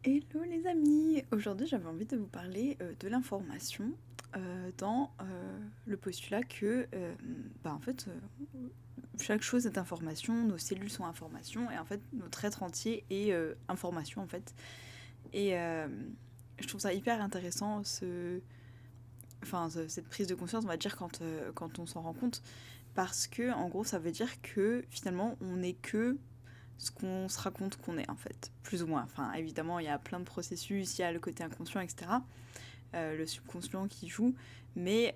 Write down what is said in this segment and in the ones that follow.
Hello les amis! Aujourd'hui j'avais envie de vous parler de l'information dans le postulat que en fait chaque chose est information, nos cellules sont information et en fait notre être entier est information en fait. Et je trouve ça hyper intéressant cette prise de conscience on va dire quand on s'en rend compte parce que en gros ça veut dire que finalement on n'est que ce qu'on se raconte qu'on est en fait, plus ou moins. Enfin, évidemment, il y a plein de processus, il y a le côté inconscient, etc. Le subconscient qui joue, mais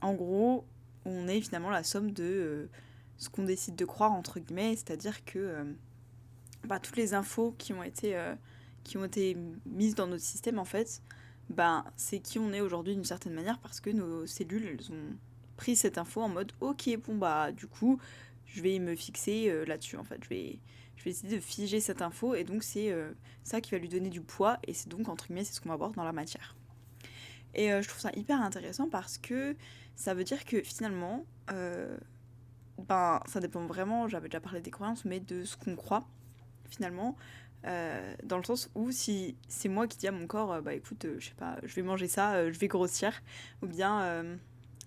en gros, on est finalement la somme de ce qu'on décide de croire, entre guillemets, c'est-à-dire que toutes les infos qui ont été mises dans notre système, en fait, c'est qui on est aujourd'hui d'une certaine manière parce que nos cellules, elles ont pris cette info en mode ok, bon, du coup, je vais me fixer là-dessus, en fait. Je vais essayer de figer cette info et donc c'est ça qui va lui donner du poids et c'est donc, entre guillemets, c'est ce qu'on va voir dans la matière. Et je trouve ça hyper intéressant parce que ça veut dire que finalement, ça dépend vraiment, j'avais déjà parlé des croyances, mais de ce qu'on croit finalement, dans le sens où si c'est moi qui dis à mon corps, écoute, je sais pas, je vais manger ça, je vais grossir, ou bien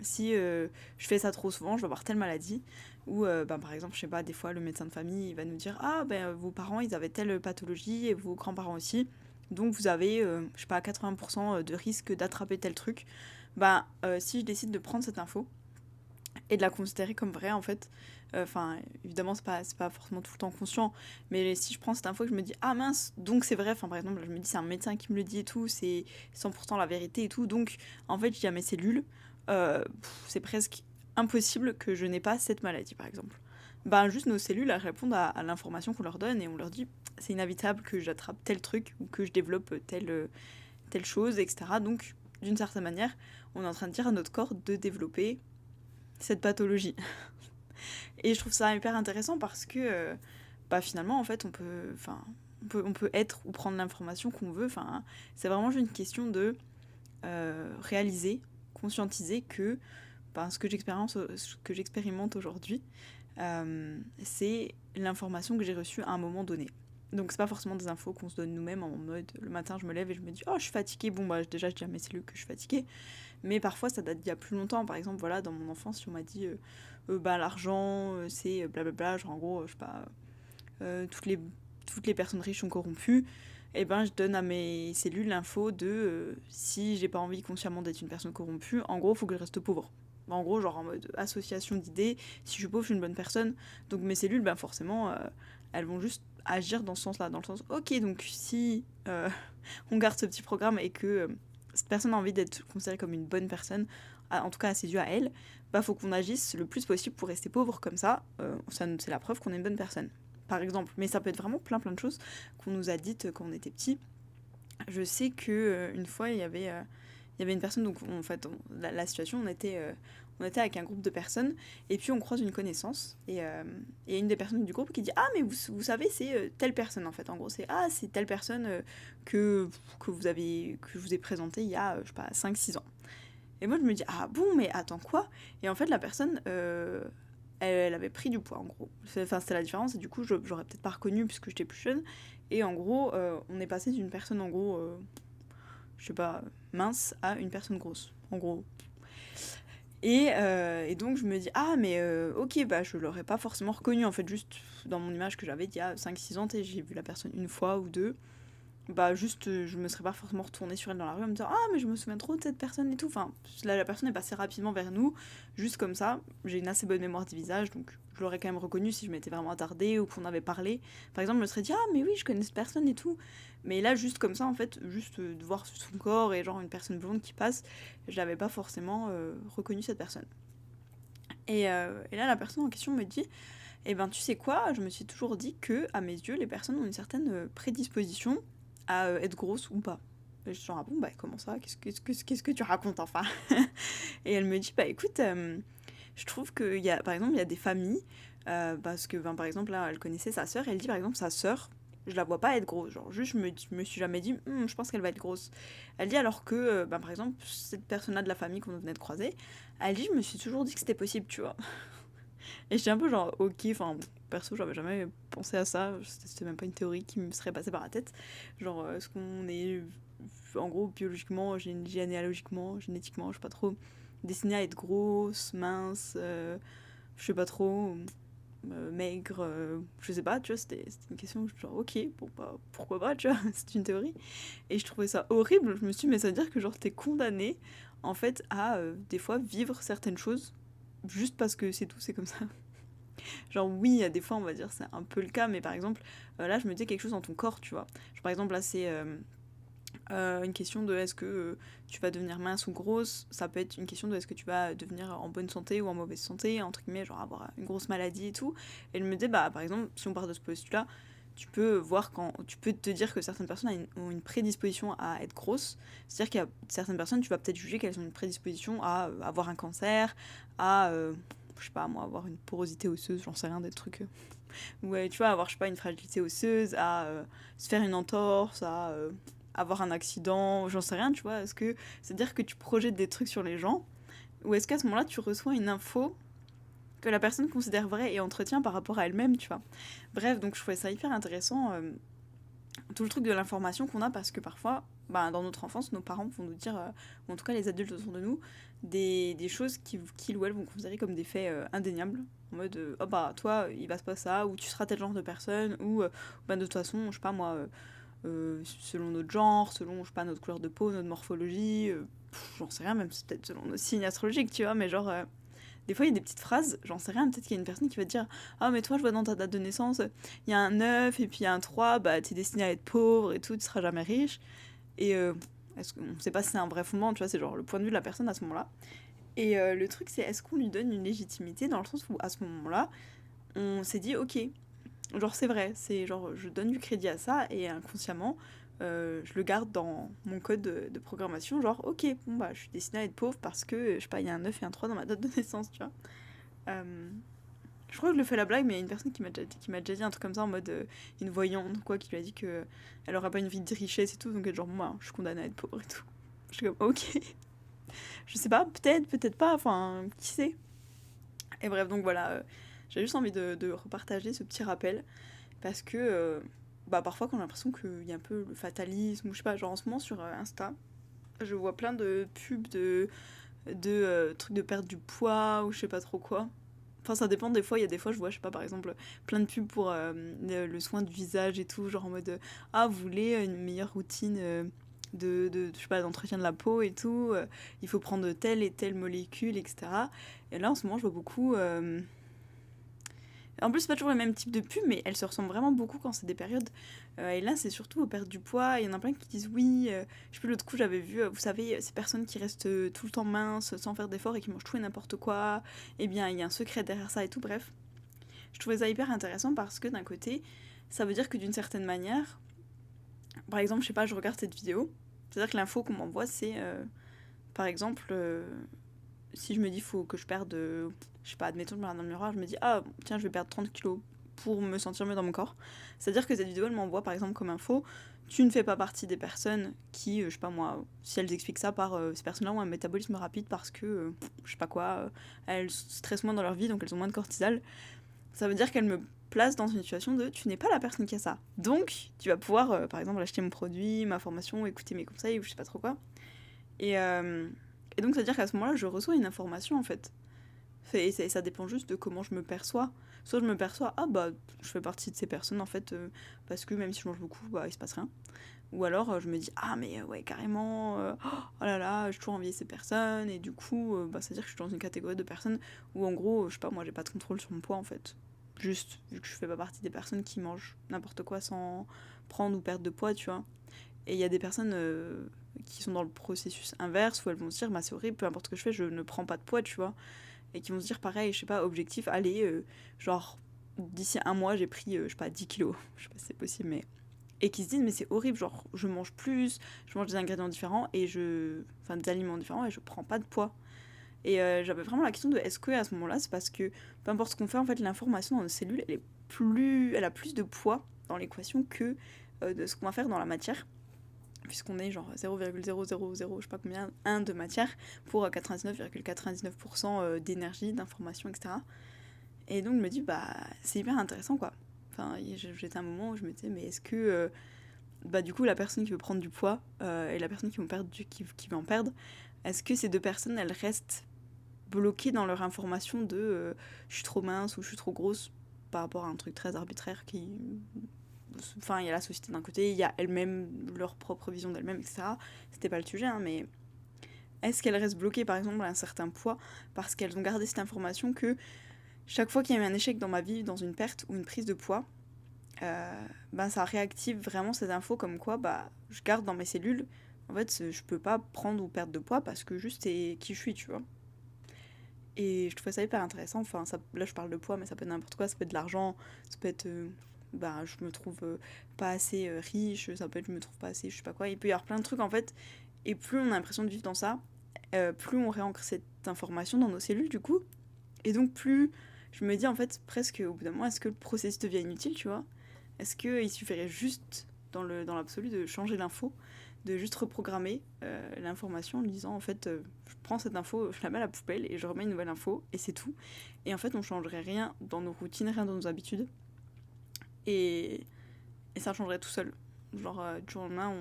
si je fais ça trop souvent, je vais avoir telle maladie, ou par exemple, je sais pas, des fois le médecin de famille il va nous dire, ah vos parents ils avaient telle pathologie et vos grands-parents aussi, donc vous avez, je sais pas, 80% de risque d'attraper tel truc, si je décide de prendre cette info, et de la considérer comme vraie en fait. Évidemment, c'est pas forcément tout le temps conscient, mais si je prends cette info que je me dis ah mince, donc c'est vrai, par exemple, je me dis c'est un médecin qui me le dit et tout, c'est 100% la vérité et tout, donc en fait, je dis à mes cellules, c'est presque impossible que je n'ai pas cette maladie par exemple. Juste nos cellules elles répondent à l'information qu'on leur donne et on leur dit c'est inévitable que j'attrape tel truc ou que je développe telle chose, etc. Donc, d'une certaine manière, on est en train de dire à notre corps de développer cette pathologie. Et je trouve ça hyper intéressant parce que finalement en fait on peut être ou prendre l'information qu'on veut. Enfin, c'est vraiment juste une question de réaliser, conscientiser que ce que j'expérimente aujourd'hui, c'est l'information que j'ai reçue à un moment donné. Donc c'est pas forcément des infos qu'on se donne nous-mêmes en mode le matin je me lève et je me dis oh je suis fatiguée, déjà je dis à mes cellules que je suis fatiguée, mais parfois ça date d'il y a plus longtemps. Par exemple, voilà, dans mon enfance, si on m'a dit l'argent, c'est blablabla, genre en gros, je sais pas, toutes les personnes riches sont corrompues, et je donne à mes cellules l'info de si j'ai pas envie consciemment d'être une personne corrompue, en gros, faut que je reste pauvre. En gros, genre en mode association d'idées, si je suis pauvre, je suis une bonne personne. Donc mes cellules, forcément, elles vont juste agir dans ce sens-là, dans le sens, ok, donc si on garde ce petit programme et que cette personne a envie d'être considérée comme une bonne personne, en tout cas à ses yeux à elle, faut qu'on agisse le plus possible pour rester pauvre comme ça, c'est la preuve qu'on est une bonne personne. Par exemple, mais ça peut être vraiment plein de choses qu'on nous a dites quand on était petit. Je sais que une fois il y avait une personne, donc en fait la situation on était avec un groupe de personnes et puis on croise une connaissance et une des personnes du groupe qui dit ah mais vous savez c'est telle personne en fait, en gros c'est telle personne que je vous ai présenté il y a je sais pas 5 6 ans. Et moi je me dis ah bon mais attends quoi. Et en fait la personne elle avait pris du poids en gros. C'était la différence et du coup j'aurais peut-être pas reconnu puisque j'étais plus jeune. Et en gros on est passé d'une personne en gros je sais pas mince à une personne grosse en gros. Et donc je me dis ah mais ok je l'aurais pas forcément reconnu en fait, juste dans mon image que j'avais d'il y a 5 6 ans, j'ai vu la personne une fois ou deux, juste je me serais pas forcément retournée sur elle dans la rue en me disant ah mais je me souviens trop de cette personne et tout. Enfin là la personne est passée rapidement vers nous juste comme ça, j'ai une assez bonne mémoire du visage donc je l'aurais quand même reconnue si je m'étais vraiment attardée ou qu'on avait parlé. Par exemple je me serais dit ah mais oui je connais cette personne et tout, mais là juste comme ça en fait, juste de voir son corps et genre une personne blonde qui passe, je n'avais pas forcément reconnu cette personne. Et là la personne en question me dit eh ben tu sais quoi, je me suis toujours dit que à mes yeux les personnes ont une certaine prédisposition à être grosse ou pas. Et je suis genre ah bon comment ça, qu'est-ce que tu racontes enfin. Et elle me dit écoute je trouve qu'il y a par exemple il y a des familles parce que par exemple là elle connaissait sa sœur, elle dit par exemple sa sœur je la vois pas être grosse, genre juste je me suis jamais dit je pense qu'elle va être grosse. Elle dit alors que par exemple cette personne là de la famille qu'on venait de croiser, elle dit je me suis toujours dit que c'était possible tu vois. Et j'étais un peu genre ok enfin perso, j'avais jamais pensé à ça, c'était même pas une théorie qui me serait passée par la tête. Genre, est-ce qu'on est, en gros, biologiquement, généalogiquement, génétiquement, je sais pas trop, destiné à être grosse, mince, je sais pas trop, maigre, je sais pas, tu vois, c'était une question, genre, ok, bon, bah, pourquoi pas, tu vois, c'est une théorie. Et je trouvais ça horrible, je me suis dit, mais ça veut dire que, genre, t'es condamné, en fait, à, des fois, vivre certaines choses, juste parce que c'est tout, c'est comme ça. Genre, oui, il y a des fois, on va dire, c'est un peu le cas, mais par exemple, là, je me disais quelque chose dans ton corps, tu vois. Genre, par exemple, là, c'est une question de est-ce que tu vas devenir mince ou grosse. Ça peut être une question de est-ce que tu vas devenir en bonne santé ou en mauvaise santé, entre guillemets, genre avoir une grosse maladie et tout. Et je me disais, bah, par exemple, si on part de ce postulat, tu peux voir quand tu peux te dire que certaines personnes ont une prédisposition à être grosses. C'est-à-dire qu'il y a certaines personnes, tu vas peut-être juger qu'elles ont une prédisposition à avoir un cancer, à je sais pas moi, avoir une porosité osseuse, j'en sais rien, des trucs. Ouais, tu vois, avoir, je sais pas, une fragilité osseuse, à se faire une entorse, à avoir un accident, j'en sais rien, tu vois. Est-ce que c'est-à-dire que tu projettes des trucs sur les gens, ou est-ce qu'à ce moment-là, tu reçois une info que la personne considère vraie et entretient par rapport à elle-même, tu vois. Bref, donc je trouvais ça hyper intéressant, tout le truc de l'information qu'on a, parce que parfois, bah, dans notre enfance, nos parents vont nous dire, ou en tout cas les adultes autour de nous, des choses qu'ils ou elles vont considérer comme des faits indéniables. En mode, oh bah toi, il va se passer ça, ou tu seras tel genre de personne, ou bah, de toute façon, je sais pas moi, selon notre genre, selon, je sais pas, notre couleur de peau, notre morphologie, j'en sais rien, même c'est peut-être selon nos signes astrologiques, tu vois, mais genre, des fois il y a des petites phrases, j'en sais rien, peut-être qu'il y a une personne qui va te dire ah mais toi je vois dans ta date de naissance, il y a un 9 et puis il y a un 3, bah t'es destiné à être pauvre et tout, tu seras jamais riche. Et est-ce qu'on sait pas si c'est un vrai fondement, tu vois, c'est genre le point de vue de la personne à ce moment-là. Et le truc c'est est-ce qu'on lui donne une légitimité dans le sens où à ce moment-là, on s'est dit ok, genre c'est vrai, c'est genre je donne du crédit à ça et inconsciemment je le garde dans mon code de programmation, genre ok, bon bah je suis destinée à être pauvre parce que je sais pas, il y a un 9 et un 3 dans ma date de naissance, tu vois. Euh, je crois que je le fais à la blague, mais il y a une personne qui m'a déjà dit un truc comme ça en mode une voyante ou quoi, qui lui a dit que elle aurait pas une vie de richesse et tout, donc elle est genre moi je suis condamnée à être pauvre et tout. Je suis comme ok, je sais pas, peut-être, peut-être pas, enfin qui sait. Et bref, donc voilà, j'ai juste envie de repartager ce petit rappel parce que bah parfois quand j'ai l'impression qu'il y a un peu le fatalisme ou je sais pas, genre en ce moment sur Insta, je vois plein de pubs de trucs de perdre du poids ou je sais pas trop quoi. Enfin, ça dépend des fois. Il y a des fois, je vois, je sais pas, par exemple, plein de pubs pour le soin du visage et tout, genre en mode ah, vous voulez une meilleure routine je sais pas, d'entretien de la peau et tout, il faut prendre telle et telle molécule, etc. Et là, en ce moment, je vois beaucoup. En plus, c'est pas toujours les mêmes types de pubs, mais elles se ressemblent vraiment beaucoup quand c'est des périodes. Et là, c'est surtout aux pertes du poids. Il y en a plein qui disent oui. Je sais plus, l'autre coup, j'avais vu, vous savez, ces personnes qui restent tout le temps minces, sans faire d'efforts et qui mangent tout et n'importe quoi. Eh bien, il y a un secret derrière ça et tout. Bref, je trouvais ça hyper intéressant parce que d'un côté, ça veut dire que d'une certaine manière, par exemple, je sais pas, je regarde cette vidéo. C'est-à-dire que l'info qu'on m'envoie, c'est par exemple, si je me dis faut que je perde, je sais pas, admettons, je me regarde dans le miroir, je me dis ah tiens, je vais perdre 30 kilos pour me sentir mieux dans mon corps. C'est-à-dire que cette vidéo, elle m'envoie par exemple comme info, tu ne fais pas partie des personnes qui, je sais pas moi, si elles expliquent ça par ces personnes-là ont un métabolisme rapide parce que, je sais pas quoi, elles stressent moins dans leur vie, donc elles ont moins de cortisol. Ça veut dire qu'elles me placent dans une situation de tu n'es pas la personne qui a ça. Donc, tu vas pouvoir, par exemple, acheter mon produit, ma formation, écouter mes conseils ou je sais pas trop quoi. Et, euh, et donc, ça veut dire qu'à ce moment-là, je reçois une information en fait. Et ça dépend juste de comment je me perçois. Soit je me perçois, ah bah, je fais partie de ces personnes en fait, parce que même si je mange beaucoup, bah, il se passe rien. Ou alors je me dis, ah mais ouais, carrément, oh là là, j'ai toujours envié ces personnes, et du coup, bah, c'est-à-dire que je suis dans une catégorie de personnes où en gros, je sais pas, moi j'ai pas de contrôle sur mon poids en fait. Juste, vu que je fais pas partie des personnes qui mangent n'importe quoi sans prendre ou perdre de poids, tu vois. Et il y a des personnes qui sont dans le processus inverse où elles vont se dire, bah c'est horrible, peu importe ce que je fais, je ne prends pas de poids, tu vois. Et qui vont se dire pareil, je sais pas, objectif, allez, genre d'ici un mois j'ai pris, je sais pas, 10 kilos, je sais pas si c'est possible, mais... Et qui se disent, mais c'est horrible, genre je mange plus, je mange des ingrédients différents, enfin des aliments différents et je prends pas de poids. Et j'avais vraiment la question de est-ce que à ce moment-là, c'est parce que peu importe ce qu'on fait, en fait, l'information dans nos cellules, elle a plus de poids dans l'équation que de ce qu'on va faire dans la matière, puisqu'on est genre 0,000 je sais pas combien, 1 de matière pour 99,99% d'énergie, d'information, etc. Et donc je me dis, bah c'est hyper intéressant quoi. Enfin, j'étais à un moment où je me disais, mais est-ce que bah du coup la personne qui veut prendre du poids et la personne qui veut en perdre, est-ce que ces deux personnes elles restent bloquées dans leur information de je suis trop mince ou je suis trop grosse par rapport à un truc très arbitraire qui... Enfin, il y a la société d'un côté, il y a elles-mêmes, leur propre vision d'elles-mêmes, etc. C'était pas le sujet, hein, mais est-ce qu'elles restent bloquées par exemple à un certain poids parce qu'elles ont gardé cette information que chaque fois qu'il y a eu un échec dans ma vie, dans une perte ou une prise de poids, bah, ça réactive vraiment cette info comme quoi bah, je garde dans mes cellules, en fait, je peux pas prendre ou perdre de poids parce que juste c'est qui je suis, tu vois. Et je trouvais ça hyper intéressant. Enfin, ça, là, je parle de poids, mais ça peut être n'importe quoi. Ça peut être de l'argent, ça peut être bah, je me trouve pas assez riche, ça peut être je me trouve pas assez, je sais pas quoi. Il peut y avoir plein de trucs en fait. Et plus on a l'impression de vivre dans ça, plus on réancre cette information dans nos cellules, du coup. Et donc, plus je me dis en fait, presque au bout d'un moment, est-ce que le processus devient inutile, tu vois? Est-ce qu'il suffirait juste, dans l'absolu, de changer l'info, de juste reprogrammer l'information en disant en fait, je prends cette info, je la mets à la poubelle et je remets une nouvelle info et c'est tout. Et en fait, on changerait rien dans nos routines, rien dans nos habitudes. Et, et ça changerait tout seul. Genre, du jour au lendemain,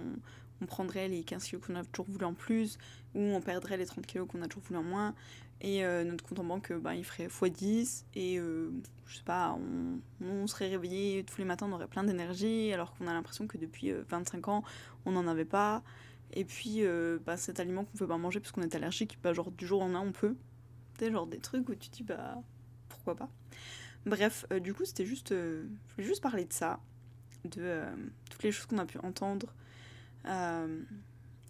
on prendrait les 15 kilos qu'on a toujours voulu en plus, ou on perdrait les 30 kilos qu'on a toujours voulu en moins, et notre compte en banque, bah, il ferait x10, et je sais pas, on serait réveillé tous les matins, on aurait plein d'énergie, alors qu'on a l'impression que depuis 25 ans, on n'en avait pas. Et puis, bah, cet aliment qu'on peut pas manger parce qu'on est allergique, bah, genre du jour au lendemain, on peut. Tu sais, genre des trucs où tu te dis, bah, pourquoi pas. Bref, du coup, c'était juste. Je voulais juste parler de ça, de toutes les choses qu'on a pu entendre, euh,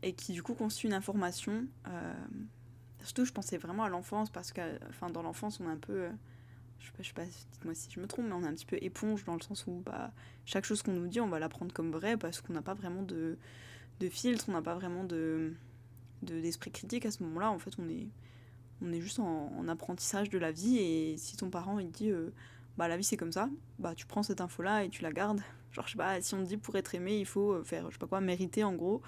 et qui du coup constituent une information. Surtout, je pensais vraiment à l'enfance, parce que enfin, dans l'enfance, on est un peu. Je sais pas, dites-moi si je me trompe, mais on est un petit peu éponge dans le sens où bah, chaque chose qu'on nous dit, on va la prendre comme vraie parce qu'on n'a pas vraiment de filtre, on n'a pas vraiment d'esprit critique à ce moment-là. En fait, on est juste en apprentissage de la vie et si ton parent il te dit bah la vie c'est comme ça, bah tu prends cette info là et tu la gardes. Genre je sais pas, si on te dit pour être aimé il faut faire je sais pas quoi, mériter en gros,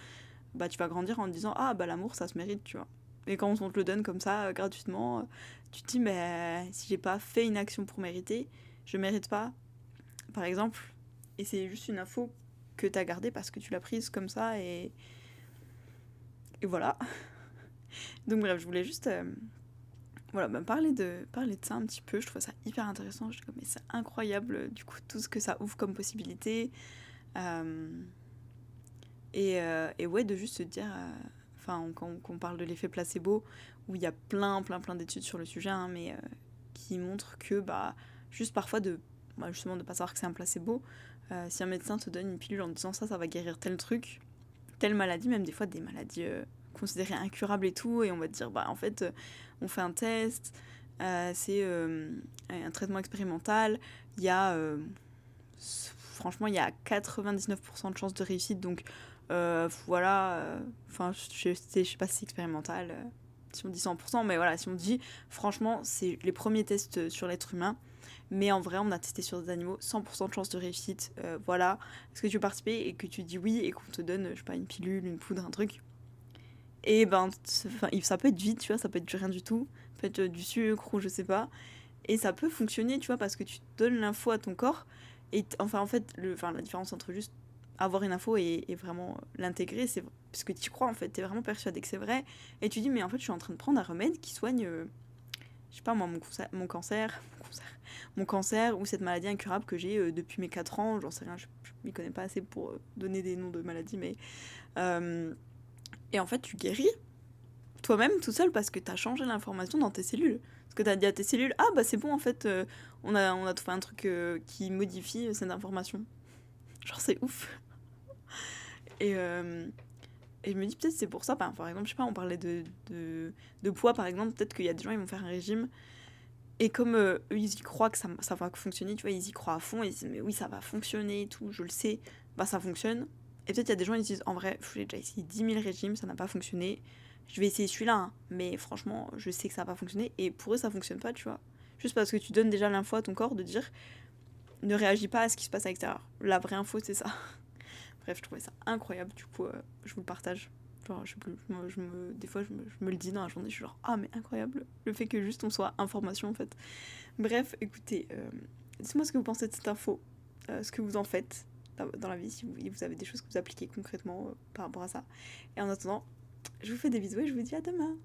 bah tu vas grandir en te disant ah bah l'amour ça se mérite, tu vois. Et quand on te le donne comme ça gratuitement, tu te dis mais si j'ai pas fait une action pour mériter, je mérite pas par exemple. Et c'est juste une info que t'as gardée parce que tu l'as prise comme ça et voilà. Donc bref, je voulais juste voilà, bah parler de ça un petit peu, je trouve ça hyper intéressant. Je dis comme, mais c'est incroyable, du coup, tout ce que ça ouvre comme possibilité. Euh, et ouais, de juste se dire, enfin, quand on parle de l'effet placebo, où il y a plein d'études sur le sujet, hein, mais qui montrent que, bah, juste parfois bah, justement, de pas savoir que c'est un placebo, si un médecin te donne une pilule en disant ça va guérir tel truc, telle maladie, même des fois des maladies considérées incurables et tout, et on va te dire, bah en fait, on fait un test, c'est un traitement expérimental, il y a, franchement, il y a 99% de chances de réussite, donc voilà, enfin, je sais pas si c'est expérimental, si on dit 100%, mais voilà, si on dit, franchement, c'est les premiers tests sur l'être humain, mais en vrai, on a testé sur des animaux, 100% de chance de réussite. Voilà. Est-ce que tu veux participer et que tu dis oui et qu'on te donne, je sais pas, une pilule, une poudre, un truc. Et ben, ça peut être vide, tu vois, ça peut être du rien du tout. Ça peut être du sucre ou je sais pas. Et ça peut fonctionner, tu vois, parce que tu donnes l'info à ton corps. Et enfin, en fait, la différence entre juste avoir une info et vraiment l'intégrer, c'est parce que tu crois, en fait, t'es vraiment persuadé que c'est vrai. Et tu dis, mais en fait, je suis en train de prendre un remède qui soigne je sais pas moi, mon cancer ou cette maladie incurable que j'ai depuis mes 4 ans, j'en sais rien, je m'y connais pas assez pour donner des noms de maladies, mais... euh, et en fait, tu guéris toi-même tout seul parce que t'as changé l'information dans tes cellules. Parce que t'as dit à tes cellules, ah bah c'est bon, en fait, on a trouvé un truc qui modifie cette information. Genre, c'est ouf. Et, euh, et je me dis, peut-être c'est pour ça, par exemple, je sais pas, on parlait de poids, par exemple, peut-être qu'il y a des gens, ils vont faire un régime. Et comme eux, ils y croient que ça va fonctionner, tu vois, ils y croient à fond, et ils disent, mais oui, ça va fonctionner et tout, je le sais, bah ça fonctionne. Et peut-être il y a des gens qui disent, en vrai, j'ai déjà essayé 10 000 régimes, ça n'a pas fonctionné, je vais essayer celui-là, hein. Mais franchement, je sais que ça va pas fonctionner, et pour eux, ça fonctionne pas, tu vois. Juste parce que tu donnes déjà l'info à ton corps de dire, ne réagis pas à ce qui se passe à l'extérieur. La vraie info, c'est ça. Bref, je trouvais ça incroyable, du coup, je vous le partage. Genre, je sais plus, des fois je me le dis dans la journée, je suis genre, ah mais incroyable, le fait que juste on soit information en fait. Bref, écoutez, dites-moi ce que vous pensez de cette info, ce que vous en faites dans la vie, si vous avez des choses que vous appliquez concrètement par rapport à ça. Et en attendant, je vous fais des bisous et je vous dis à demain.